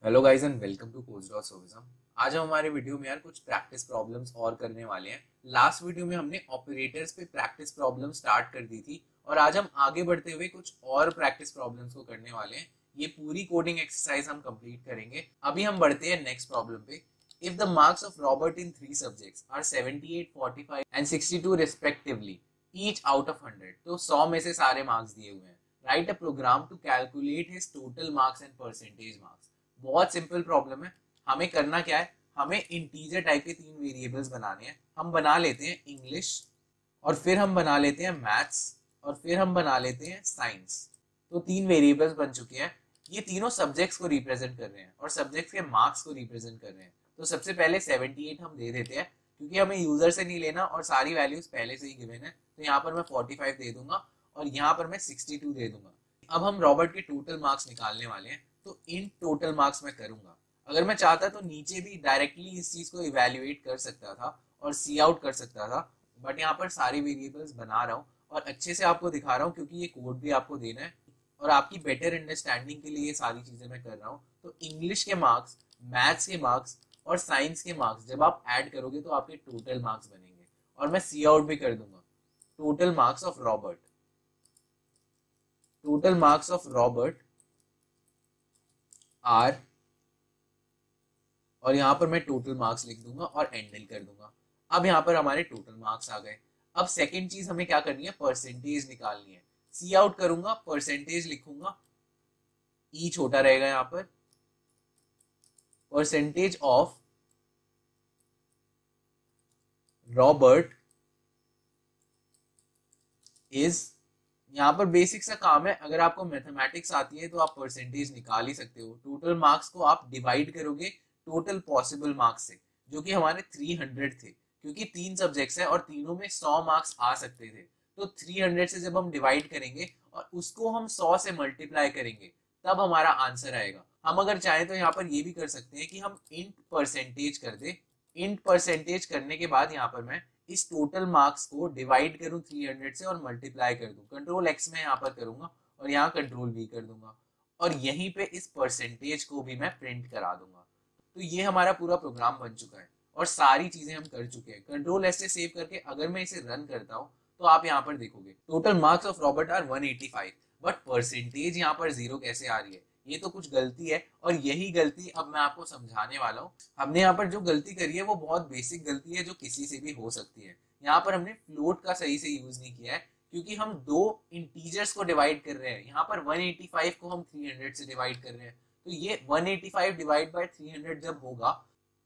Hello guys and welcome to postdoc आज हम हमारे वीडियो में यार कुछ प्रैक्टिस प्रॉब्लम्स और करने वाले हैं। लास्ट वीडियो में हमने ऑपरेटर्स पे प्रैक्टिस प्रॉब्लम स्टार्ट कर दी थी और आज हम आगे बढ़ते हुए कुछ और प्रैक्टिस प्रॉब्लम्स को करने वाले हैं। ये पूरी कोडिंग एक्सरसाइज हम कंप्लीट करेंगे। अभी हम बढ़ते हैं नेक्स्ट प्रॉब्लम पे। If the marks of Robert in 3 subjects are 78, 45 and 62 respectively, each out of 100, तो 100 में से सारे मार्क्स दिए हुए हैं। Write a program to calculate his total marks and percentage marks. बहुत सिंपल प्रॉब्लम है। हमें करना क्या है, हमें इंटीजर टाइप के 3 वेरिएबल्स बनाने हैं। हम बना लेते हैं इंग्लिश, और फिर हम बना लेते हैं मैथ्स, और फिर हम बना लेते हैं साइंस। तो 3 वेरिएबल्स बन चुके हैं। ये तीनों सब्जेक्ट्स को रिप्रेजेंट कर रहे हैं और सब्जेक्ट्स के मार्क्स को रिप्रेजेंट कर रहे हैं। तो सबसे पहले 78 हम दे देते हैं, क्योंकि हमें यूजर से नहीं लेना और सारी वैल्यूज पहले से ही गिवन है। तो यहाँ पर मैं 45 दे दूंगा और यहाँ पर मैं 62 दे दूंगा। अब हम रॉबर्ट के टोटल मार्क्स निकालने वाले हैं। तो इन टोटल मार्क्स मैं करूंगा। अगर मैं चाहता तो नीचे भी डायरेक्टली इस चीज को इवेल्युएट कर सकता था और सी आउट कर सकता था, बट यहाँ पर सारी वेरिएबल्स बना रहा हूँ और अच्छे से आपको दिखा रहा हूँ, क्योंकि ये कोड भी आपको देना है और आपकी बेटर अंडरस्टैंडिंग के लिए ये सारी चीजें मैं कर रहा हूँ। तो इंग्लिश के मार्क्स, मैथ्स के मार्क्स और साइंस के मार्क्स जब आप ऐड करोगे तो आपके टोटल मार्क्स बनेंगे। और मैं सी आउट भी कर दूंगा। Total marks of Robert, total marks of Robert are, और यहां पर मैं टोटल मार्क्स लिख दूंगा और एंडल कर दूंगा। अब यहां पर हमारे टोटल मार्क्स आ गए। अब सेकंड चीज हमें क्या करनी है, परसेंटेज निकालनी है। सी आउट करूंगा, परसेंटेज लिखूंगा, ई छोटा रहेगा यहां पर। परसेंटेज ऑफ रॉबर्ट इज, यहाँ पर बेसिक सा काम है। अगर आपको मैथमेटिक्स आती है तो आप परसेंटेज निकाल ही सकते हो। टोटल मार्क्स को आप डिवाइड करोगे टोटल पॉसिबल मार्क्स से, जो कि हमारे 300 थे, क्योंकि 3 सब्जेक्ट्स है और तीनों में 100 मार्क्स आ सकते थे। तो 300 से जब हम डिवाइड करेंगे और उसको हम 100 से मल्टीप्लाई करेंगे, तब हमारा आंसर आएगा। हम अगर चाहें तो यहाँ पर ये भी कर सकते हैं कि हम इंट परसेंटेज कर दे। इंट परसेंटेज करने के बाद यहाँ पर मैं इस टोटल मार्क्स को डिवाइड करूं 300 से और मल्टीप्लाई कर दूं। कंट्रोल एक्स में यहाँ पर करूंगा और यहाँ कंट्रोल वी कर दूंगा, और यहीं पे इस परसेंटेज को भी मैं प्रिंट करा दूंगा। तो ये हमारा पूरा प्रोग्राम बन चुका है और सारी चीजें हम कर चुके हैं। कंट्रोल एस से सेव करके अगर मैं इसे रन करता हूँ तो आप यहाँ पर देखोगे total marks of Robert are 185, but percentage यहाँ पर 0 कैसे आ रही है। ये तो कुछ गलती है और यही गलती अब मैं आपको समझाने वाला हूँ। हमने यहाँ पर जो गलती करी है वो बहुत बेसिक गलती है, जो किसी से भी हो सकती है। यहाँ पर हमने फ्लोट का सही से यूज नहीं किया है, क्योंकि हम 2 इंटीजर्स को डिवाइड कर रहे हैं। यहाँ पर 185 को हम 300 से डिवाइड कर रहे हैं। तो ये 185 डिवाइड बाय 300 जब होगा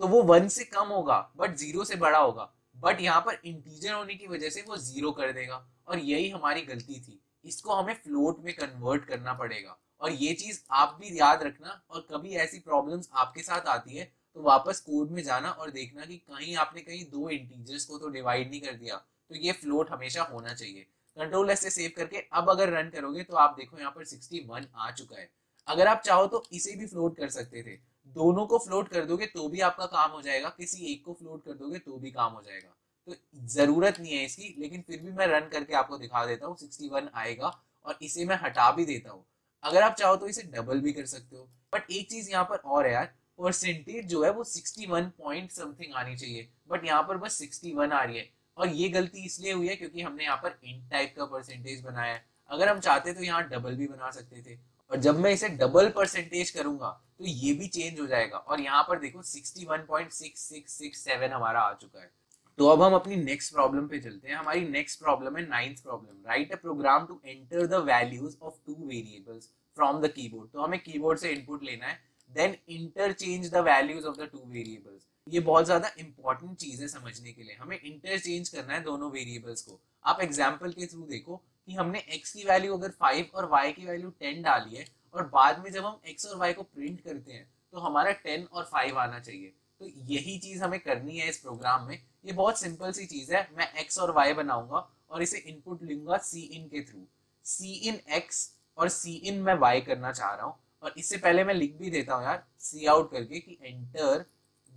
तो वो 1 से कम होगा बट 0 से बड़ा होगा। बट यहाँ पर इंटीजर होने की वजह से वो 0 कर देगा, और यही हमारी गलती थी। इसको हमें फ्लोट में कन्वर्ट करना पड़ेगा। और ये चीज आप भी याद रखना, और कभी ऐसी प्रॉब्लम्स आपके साथ आती है तो वापस कोड में जाना और देखना कि कहीं आपने कहीं 2 इंटीजर्स को तो डिवाइड नहीं कर दिया। तो ये फ्लोट हमेशा होना चाहिए। कंट्रोल एस से सेव करके अब अगर रन करोगे तो आप देखो यहाँ पर 61 आ चुका है। अगर आप चाहो तो इसे भी फ्लोट कर सकते थे। दोनों को फ्लोट कर दोगे तो भी आपका काम हो जाएगा, किसी एक को फ्लोट कर दोगे तो भी काम हो जाएगा। तो जरूरत नहीं है इसकी, लेकिन फिर भी मैं रन करके आपको दिखा देता हूँ। 61 आएगा और इसे मैं हटा भी देता हूँ। अगर आप चाहो तो इसे डबल भी कर सकते हो। बट एक चीज यहाँ पर और है यार, परसेंटेज जो है वो 61 पॉइंट समथिंग आनी चाहिए, बट यहाँ पर बस 61 आ रही है। और ये गलती इसलिए हुई है क्योंकि हमने यहाँ पर इंट टाइप का परसेंटेज बनाया है। अगर हम चाहते तो यहाँ डबल भी बना सकते थे, और जब मैं इसे डबल परसेंटेज करूंगा तो ये भी चेंज हो जाएगा। और यहाँ पर देखो 61.6667 हमारा आ चुका है। तो अब हम अपनी नेक्स्ट प्रॉब्लम पे चलते हैं। हमारी नेक्स्ट प्रॉब्लम है 9th problem. Write a program to enter the values of 2 variables from the keyboard. तो हमें कीबोर्ड से इनपुट लेना है, then interchange the values of the 2 variables. ये बहुत ज्यादा इंपॉर्टेंट चीज है समझने के लिए। हमें इंटरचेंज करना है दोनों वेरिएबल्स को। आप एग्जाम्पल के थ्रू देखो कि हमने x की वैल्यू अगर 5 और y की वैल्यू 10 डाली है, और बाद में जब हम x और y को प्रिंट करते हैं तो हमारा 10 और 5 आना चाहिए। तो यही चीज हमें करनी है इस प्रोग्राम में। ये बहुत सिंपल सी चीज है। मैं x और y बनाऊंगा और इसे इनपुट लूंगा सी इन के थ्रू। सी इन x और सी इन मैं y करना चाह रहा हूँ। और इससे पहले मैं लिख भी देता हूँ यार सी आउट करके कि enter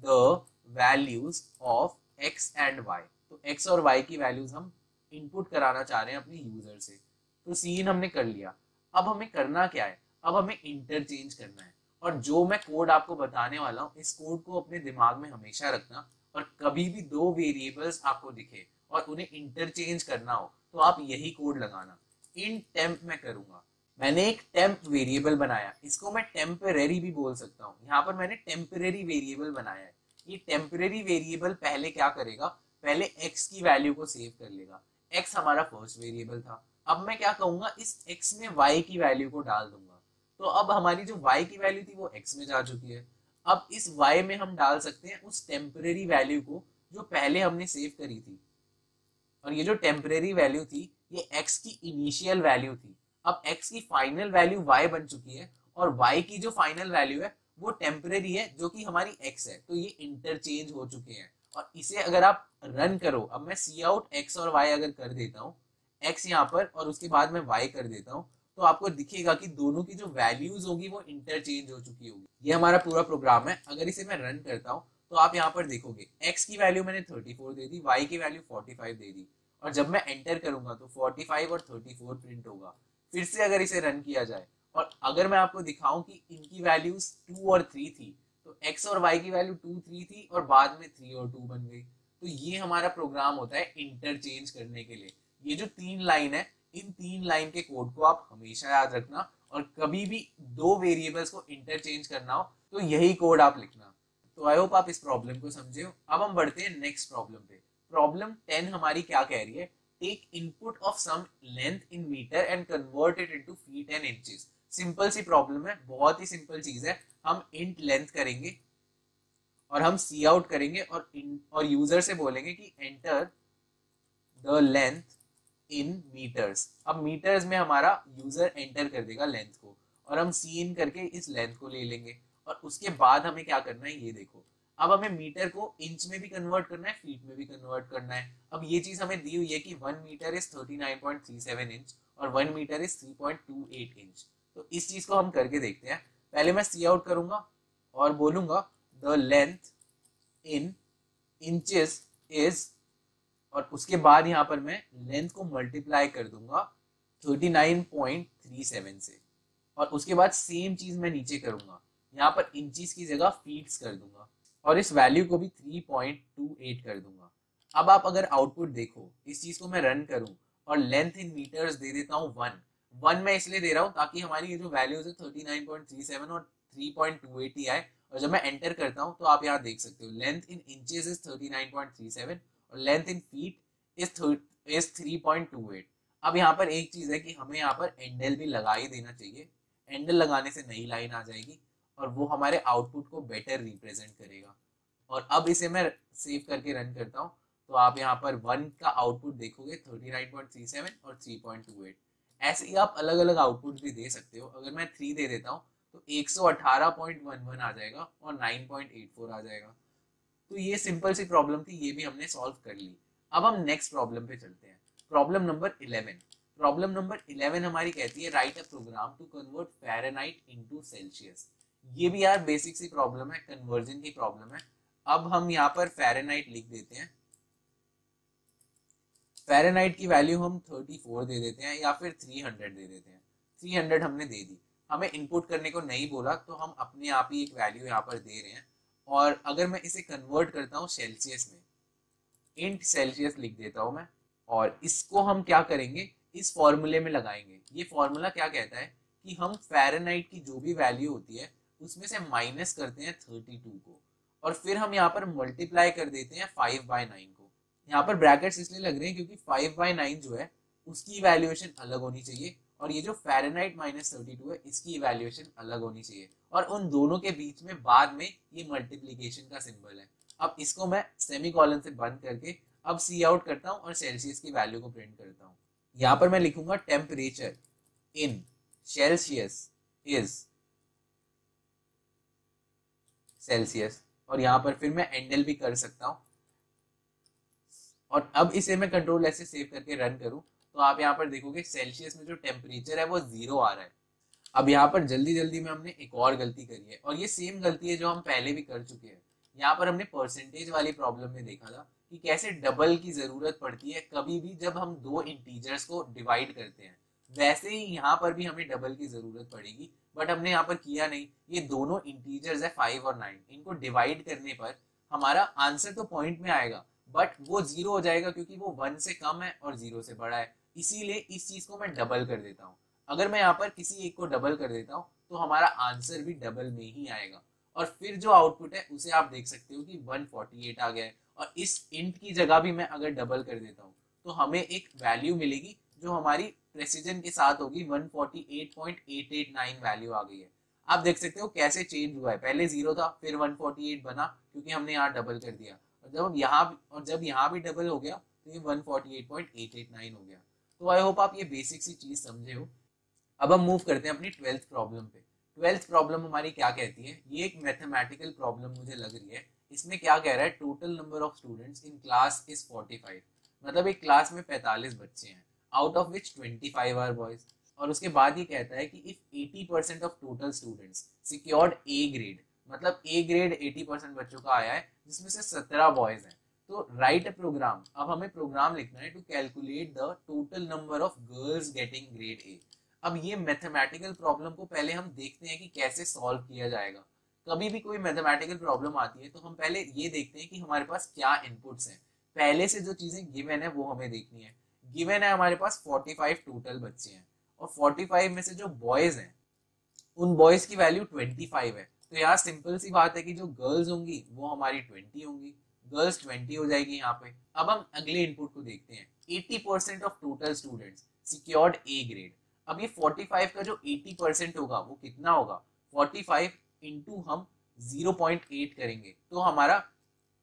the values of x and y। तो x और y की वैल्यूज हम इनपुट कराना चाह रहे हैं अपने यूजर से। तो सी इन हमने कर लिया। अब हमें करना क्या है, अब हमें इंटरचेंज करना है। और जो मैं कोड आपको बताने वाला हूँ, इस कोड को अपने दिमाग में हमेशा रखना, और कभी भी दो वेरिएबल्स आपको दिखे और उन्हें इंटरचेंज करना हो तो आप यही कोड लगाना। इन टेम्प में करूंगा, मैंने एक टेम्प वेरिएबल बनाया, इसको मैं टेम्परेरी भी बोल सकता हूँ। यहाँ पर मैंने टेम्परेरी वेरिएबल बनाया है। ये टेम्परेरी वेरिएबल पहले क्या करेगा, पहले x की वैल्यू को सेव कर लेगा। x हमारा फर्स्ट वेरिएबल था। अब मैं क्या कहूंगा, इस x में y की वैल्यू को डाल दूंगा। तो अब हमारी जो y की वैल्यू थी वो x में जा चुकी है। अब इस y में हम डाल सकते हैं उस टेम्परेरी वैल्यू को जो पहले हमने सेव करी थी। और ये जो टेम्परेरी वैल्यू थी ये x की इनिशियल वैल्यू थी। अब x की फाइनल वैल्यू y बन चुकी है, और y की जो फाइनल वैल्यू है वो टेम्परेरी है जो कि हमारी x है। तो ये इंटरचेंज हो चुके हैं। और इसे अगर आप रन करो, अब मैं सी आउट x और y अगर कर देता हूँ, x यहाँ पर और उसके बाद मैं y कर देता हूँ, तो आपको दिखेगा कि दोनों की जो वैल्यूज होगी वो इंटरचेंज हो चुकी होगी। ये हमारा पूरा प्रोग्राम है। अगर इसे मैं रन करता हूँ तो आप यहाँ पर देखोगे x की वैल्यू मैंने 34 दे दी, y की वैल्यू 45 दे दी, और जब मैं एंटर करूंगा तो 45 और 34 प्रिंट होगा। फिर से अगर इसे रन किया जाए और अगर मैं आपको दिखाऊं कि इनकी वैल्यूज 2 और 3 थी, तो x और y की वैल्यू 2 3 थी और बाद में 3 और 2 बन गई। तो ये हमारा प्रोग्राम होता है इंटरचेंज करने के लिए। ये जो 3 लाइन है, इन 3 लाइन के कोड को आप हमेशा याद रखना, और कभी भी दो वेरिएबल्स को इंटरचेंज करना हो तो यही कोड आप लिखना। तो आई होप आप इस प्रॉब्लम को समझे हो। अब हम बढ़ते हैं नेक्स्ट प्रॉब्लम पे। प्रॉब्लम 10 हमारी क्या कह रही है, take input of some length in metre and convert it into feet and inches. Simple C problem है, बहुत ही सिंपल चीज है। हम इंट लेंथ करेंगे और हम सी आउट करेंगे और यूजर से बोलेंगे कि enter the length in metres. अब मीटर्स में हमारा यूजर एंटर कर देगा लेंथ को, और हम सी इन करके इस लेंथ को ले लेंगे। और उसके बाद हमें क्या करना है, ये देखो, अब हमें मीटर को इंच में भी कन्वर्ट करना है, फीट में भी कन्वर्ट करना है। अब ये चीज हमें दी हुई है कि 1 मीटर इज 39.37 इंच और 1 मीटर इज 3.28 इंच। तो इस चीज को हम करके देखते हैं। पहले मैं सी आउट करूंगा और बोलूंगा the length in inches is, और उसके बाद यहाँ पर मैं लेंथ को मल्टीप्लाई कर दूंगा 39.37 से, और उसके बाद सेम चीज मैं नीचे करूंगा, यहाँ पर इंचेस की जगह फीट्स कर दूंगा, और इस वैल्यू को भी 3.28 कर दूंगा। अब आप अगर आउटपुट देखो, इस चीज को मैं रन करूं और लेंथ इन मीटर्स दे देता हूँ 1 मैं इसलिए दे रहा हूँ ताकि हमारी ये जो वैल्यूज है 39.37 और 3.28 ही आए। और जब मैं एंटर करता हूँ तो आप यहाँ देख सकते हो लेंथ इन इंचेस इज 39.37 और लेंथ इन फीट इज 3.28। अब यहाँ पर एक चीज है कि हमें यहाँ पर एंडल भी लगा ही देना चाहिए। एंडल लगाने से नई लाइन आ जाएगी और वो हमारे आउटपुट को बेटर रिप्रेजेंट करेगा। और अब इसे मैं सेव करके रन करता हूँ तो आप यहाँ पर 1 का आउटपुट देखोगे 39.37 और 3.28। ऐसे ही आप अलग अलग आउटपुट भी दे सकते हो। अगर मैं 3 दे देता हूँ तो 118.11 आ जाएगा और 9.84 आ जाएगा। तो ये सिंपल सी प्रॉब्लम थी, ये भी हमने सॉल्व कर ली। अब हम नेक्स्ट प्रॉब्लम पे चलते हैं। Problem number 11। प्रॉब्लम नंबर 11 हमारी कहती है write a program to convert Fahrenheit into Celsius. ये भी यार बेसिक सी प्रॉब्लम है, कन्वर्जन की प्रॉब्लम है। अब हम यहाँ पर फ़ारेनहाइट लिख देते हैं। फ़ारेनहाइट की वैल्यू हम 34 दे देते हैं या फिर 300 दे देते हैं। 300 हमने दे दी, हमें इनपुट करने को नहीं बोला तो हम अपने आप ही एक वैल्यू यहाँ पर दे रहे हैं। और अगर मैं इसे कन्वर्ट करता हूँ सेल्सियस में, इंट सेल्सियस लिख देता हूँ मैं, और इसको हम क्या करेंगे, इस फॉर्मूले में लगाएंगे। ये फॉर्मूला क्या कहता है कि हम फ़ारेनहाइट की जो भी वैल्यू होती है उसमें से माइनस करते हैं 32 को, और फिर हम यहाँ पर मल्टीप्लाई कर देते हैं 5/9 को। यहाँ पर ब्रैकेट्स इसलिए लग रहे हैं क्योंकि 5/9 जो है उसकी इवैल्यूएशन अलग होनी चाहिए, और ये जो फ़ारेनहाइट -32 है इसकी इवैल्यूएशन अलग होनी चाहिए, और उन दोनों के बीच में बाद में ये मल्टीप्लिकेशन का सिंबल है। अब इसको मैं सेमीकोलन से बंद करके अब सी आउट करता हूँ और सेल्सियस की वैल्यू को प्रिंट करता हूँ। यहाँ पर मैं लिखूंगा temperature in Celsius is Celsius, और यहाँ पर फिर मैं एंडल भी कर सकता हूँ। और अब इसे मैं कंट्रोल ऐसे सेव करके रन करूँ तो आप यहाँ पर देखोगे सेल्सियस में जो टेम्परेचर है वो 0 आ रहा है। अब यहाँ पर जल्दी जल्दी में हमने एक और गलती करी है, और ये सेम गलती है जो हम पहले भी कर चुके हैं। यहाँ पर हमने परसेंटेज वाली प्रॉब्लम में देखा था कि कैसे डबल की जरूरत पड़ती है कभी भी जब हम दो इंटीजर्स को डिवाइड करते हैं। वैसे ही यहाँ पर भी हमें डबल की जरूरत पड़ेगी, बट हमने यहाँ पर किया नहीं। ये दोनों इंटीजर्स है 5 और 9, इनको डिवाइड करने पर हमारा आंसर तो पॉइंट में आएगा, बट वो 0 हो जाएगा क्योंकि वो 1 से कम है और 0 से बड़ा है। इसीलिए इस चीज को मैं डबल कर देता हूँ। अगर मैं यहाँ पर किसी एक को डबल कर देता हूँ तो हमारा आंसर भी डबल में ही आएगा, और फिर जो आउटपुट है उसे आप देख सकते हो कि 148 आ गया है। और इस इंट की जगह भी मैं अगर डबल कर देता हूँ तो हमें एक वैल्यू मिलेगी जो हमारी प्रेसिजन के साथ होगी, 148.889 वैल्यू आ गई है। आप देख सकते हो कैसे चेंज हुआ है, पहले 0 था फिर 148 बना क्योंकि हमने यहाँ डबल कर दिया, और जब यहाँ भी डबल हो गया तो ये 148.889 हो गया। तो आई होप आप ये बेसिक सी चीज समझे हो। अब हम मूव करते हैं अपनी 12th प्रॉब्लम पे। 12th प्रॉब्लम हमारी क्या कहती है, ये एक मैथमेटिकल प्रॉब्लम मुझे लग रही है। इसमें क्या कह रहा है, total number of students in class is 45, मतलब एक क्लास में 45 बच्चे हैं, out of which 25 are boys. और उसके बाद ये कहता है कि if 80% of total students secured A grade, मतलब ए ग्रेड 80% बच्चों का आया है जिसमें से 17 बॉयज हैं, तो राइट अ प्रोग्राम। अब हमें प्रोग्राम लिखना है to calculate the total number of girls getting grade A. अब ये मैथमेटिकल प्रॉब्लम को पहले हम देखते हैं कि कैसे सॉल्व किया जाएगा। कभी भी कोई मैथमेटिकल प्रॉब्लम आती है तो हम पहले ये देखते हैं कि हमारे पास क्या इनपुट्स हैं। पहले से जो चीजें गिवन है वो हमें देखनी है। गिवन है हमारे पास 45 टोटल बच्चे हैं, और 45 में से जो बॉयज हैं उन बॉयज की वैल्यू 25 है। तो यहाँ सिंपल सी बात है कि जो गर्ल्स होंगी वो हमारी 20 होंगी, गर्ल्स 20 हो जाएगी यहाँ पे। अब हम अगले इनपुट को देखते हैं, 80% of total students secured A grade. अब ये 45 का जो 80% होगा वो कितना होगा, 45 इंटू हम 0.8 करेंगे तो हमारा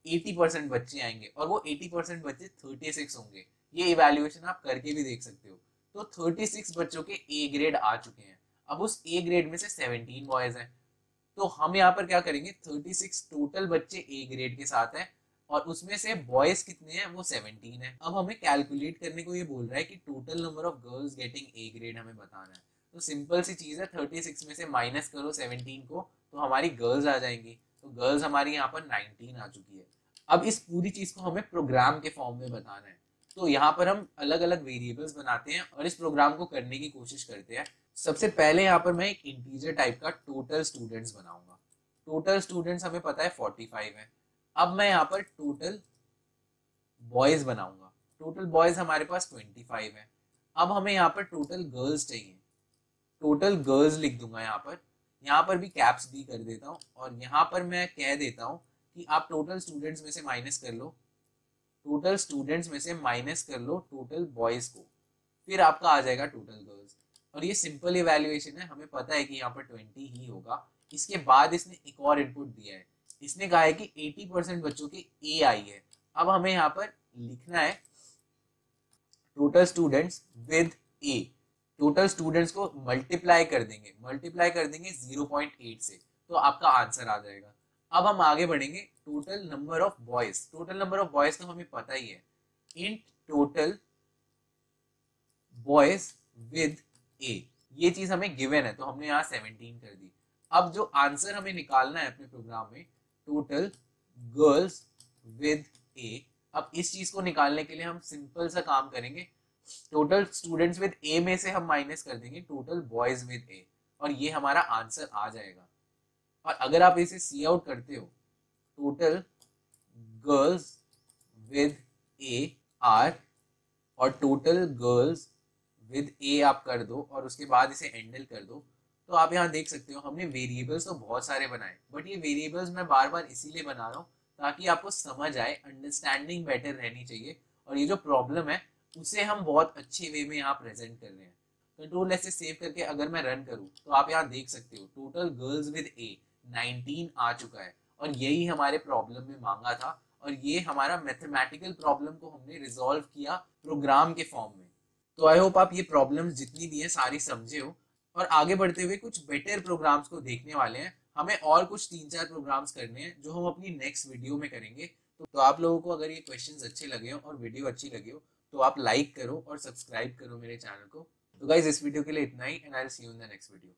80% बच्चे आएंगे, और वो 80% बच्चे 36 होंगे। ये इवैल्यूएशन आप करके भी देख सकते हो। तो 36 बच्चों के ए ग्रेड आ चुके हैं। अब उस ए ग्रेड में से 17 बॉयज हैं, तो हम यहाँ पर क्या करेंगे, 36 टोटल बच्चे ए ग्रेड के साथ हैं और उसमें से बॉयज कितने हैं, वो 17 है। अब हमें कैलकुलेट करने को ये बोल रहा है कि total number of girls getting A grade हमें बताना है। तो सिंपल सी चीज है, 36 में से माइनस करो 17 को तो हमारी गर्ल्स आ जाएंगी। तो गर्ल्स हमारी यहाँ पर 19 आ चुकी है। अब इस पूरी चीज को हमें प्रोग्राम के फॉर्म में बताना है। तो यहाँ पर हम अलग अलग वेरिएबल्स बनाते हैं और इस प्रोग्राम को करने की कोशिश करते हैं। सबसे पहले यहाँ पर मैं एक इंटीजर टाइप का टोटल स्टूडेंट्स बनाऊंगा। टोटल स्टूडेंट्स हमें पता है 45 है। अब मैं यहाँ पर टोटल बॉयज बनाऊंगा। टोटल बॉयज हमारे पास 25 है। अब हमें यहाँ पर टोटल गर्ल्स चाहिए, टोटल गर्ल्स लिख दूंगा यहाँ पर भी कैप्स भी कर देता हूँ, और यहाँ पर मैं कह देता हूँ कि आप टोटल स्टूडेंट्स में से माइनस कर लो, टोटल स्टूडेंट्स में से माइनस कर लो टोटल बॉयज को, फिर आपका आ जाएगा टोटल गर्ल्स। और ये सिंपल इवैल्यूएशन है, हमें पता है कि यहाँ पर 20 ही होगा। इसके बाद इसने एक और इनपुट दिया है, इसने कहा है कि 80% बच्चों के ए आई है। अब हमें यहाँ पर लिखना है total students with A. Total students को मल्टीप्लाई कर देंगे 0.8 से, तो आपका आंसर आ जाएगा। अब हम आगे बढ़ेंगे, total number of boys. Total number of boys तो हमें पता ही है, इंट टोटल बॉयज विद ए, ये चीज हमें गिवन है तो हमने यहाँ 17 कर दी। अब जो आंसर हमें निकालना है अपने प्रोग्राम में, टोटल गर्ल्स विद ए। अब इस चीज को निकालने के लिए हम सिंपल सा काम करेंगे, टोटल स्टूडेंट्स विद ए में से हम माइनस कर देंगे टोटल बॉयज विद ए, और ये हमारा आंसर आ जाएगा। और अगर आप इसे सी आउट करते हो, total girls with A R, और टोटल गर्ल्स विद ए आप कर दो और उसके बाद इसे हैंडल कर दो, तो आप यहाँ देख सकते हो हमने वेरिएबल्स तो बहुत सारे बनाए, बट ये वेरिएबल्स मैं बार बार इसीलिए बना रहा हूँ ताकि आपको समझ आए, अंडरस्टैंडिंग बेटर रहनी चाहिए, और ये जो प्रॉब्लम है उसे हम बहुत अच्छे वे में यहाँ प्रेजेंट कर रहे हैं। कंट्रोल एस से सेव करके अगर मैं रन करूँ तो आप यहाँ देख सकते हो टोटल गर्ल्स विद ए 19 आ चुका है, और यही हमारे प्रॉब्लम में मांगा था, और ये हमारा मैथमेटिकल प्रॉब्लम को हमने रिजॉल्व किया प्रोग्राम के फॉर्म में। तो आई होप आप ये प्रॉब्लम्स जितनी भी हैं सारी समझे हो, और आगे बढ़ते हुए कुछ बेटर प्रोग्राम्स को देखने वाले हैं। हमें और कुछ 3-4 प्रोग्राम्स करने हैं जो हम अपनी नेक्स्ट वीडियो में करेंगे। तो आप लोगों को अगर ये क्वेश्चंस अच्छे लगे हो और वीडियो अच्छी लगी हो तो आप लाइक करो और सब्सक्राइब करो मेरे चैनल को। तो गाइस इस वीडियो के लिए इतना ही, and I will see you in the next video.